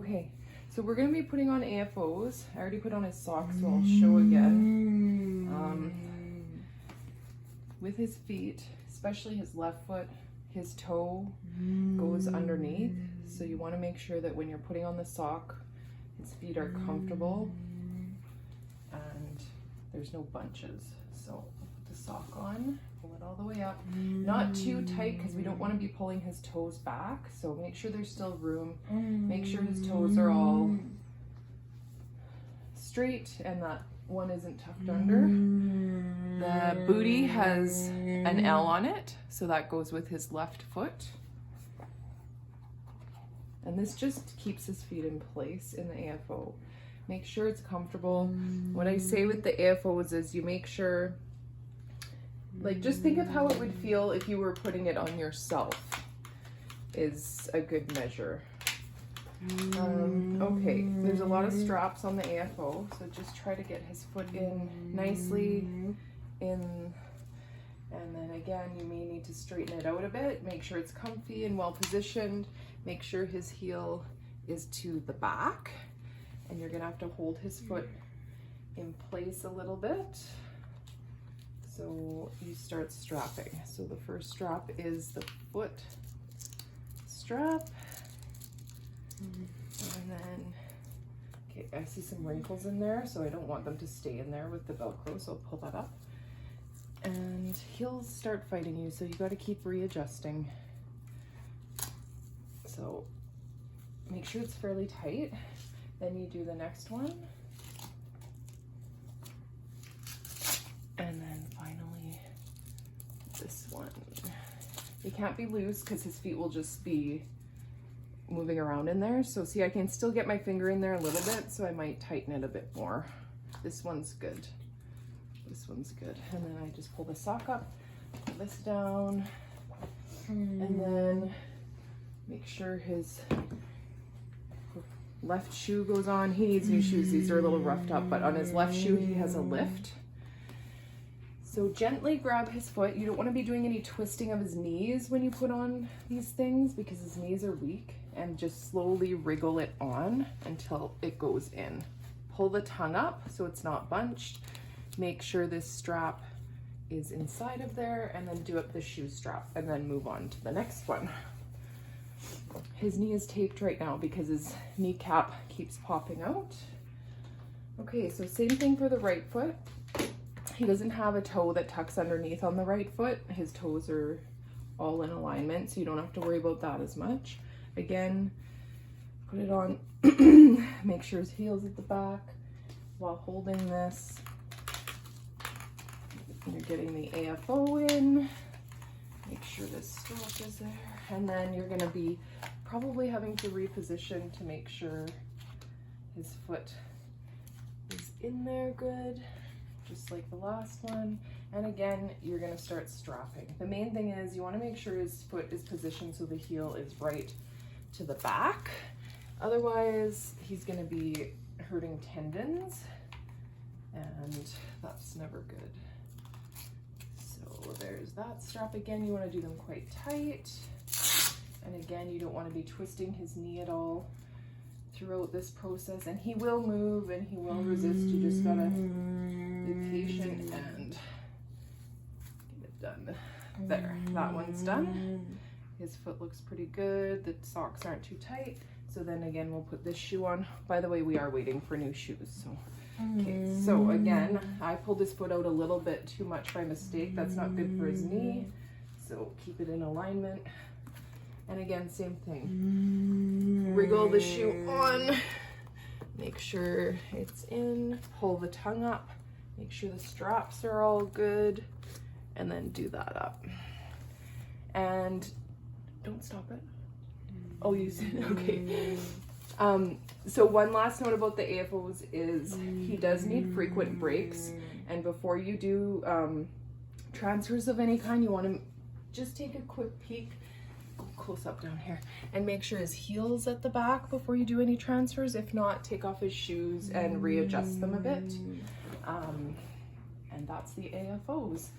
Okay, so we're gonna be putting on AFOs. I already put on his socks, so I'll show again. With his feet, especially his left foot, his toe goes underneath. So you wanna make sure that when you're putting on the sock, his feet are comfortable and there's no bunches. So put the sock on, pull it all the way up. Not too tight because we don't want to be pulling his toes back. So make sure there's still room. Make sure his toes are all straight and that one isn't tucked under. The booty has an L on it, so that goes with his left foot. And this just keeps his feet in place in the AFO. Make sure it's comfortable. What I say with the AFOs is you make sure, like, just think of how it would feel if you were putting it on yourself is a good measure. Okay, there's a lot of straps on the AFO, so just try to get his foot in nicely in, and then again, you may need to straighten it out a bit. Make sure it's comfy and well positioned. Make sure his heel is to the back, and you're gonna have to hold his foot in place a little bit. So you start strapping. So the first strap is the foot strap. And then, okay, I see some wrinkles in there, so I don't want them to stay in there with the Velcro, so I'll pull that up. And he'll start fighting you, so you got to keep readjusting. So make sure it's fairly tight. Then you do the next one. And then finally this one. It can't be loose because his feet will just be moving around in there. So see, I can still get my finger in there a little bit, so I might tighten it a bit more. This one's good. This one's good. And then I just pull the sock up, pull this down, and then make sure his left shoe goes on. He needs new shoes. These are a little roughed up, but on his left shoe, he has a lift. So gently grab his foot. You don't want to be doing any twisting of his knees when you put on these things because his knees are weak, and just slowly wriggle it on until it goes in. Pull the tongue up so it's not bunched. Make sure this strap is inside of there, and then do up the shoe strap and then move on to the next one. His knee is taped right now because his kneecap keeps popping out. Okay, so same thing for the right foot. He doesn't have a toe that tucks underneath on the right foot. His toes are all in alignment, so you don't have to worry about that as much. Again, put it on, make sure his heel's at the back while holding this. You're getting the AFO in. Make sure this strap is there. And then you're gonna be probably having to reposition to make sure his foot is in there good, just like the last one. And again, you're gonna start strapping. The main thing is you wanna make sure his foot is positioned so the heel is right to the back. Otherwise, he's gonna be hurting tendons, and that's never good. So there's that strap. Again, you wanna do them quite tight. And again, you don't wanna be twisting his knee at all throughout this process. And he will move and he will resist. You just gotta be patient and get it done. There, that one's done. His foot looks pretty good. The socks aren't too tight. So then again, we'll put this shoe on. By the way, we are waiting for new shoes. So, okay, so again, I pulled his foot out a little bit too much by mistake. That's not good for his knee. So keep it in alignment. And again, same thing. Wriggle the shoe on. Make sure it's in. Pull the tongue up. Make sure the straps are all good. And then do that up. And don't stop it. Oh, you said, okay. So one last note about the AFOs is he does need frequent breaks. And before you do transfers of any kind, you want to just take a quick peek, go close up down here, and make sure his heel's at the back before you do any transfers. If not, take off his shoes and readjust them a bit. And that's the AFOs.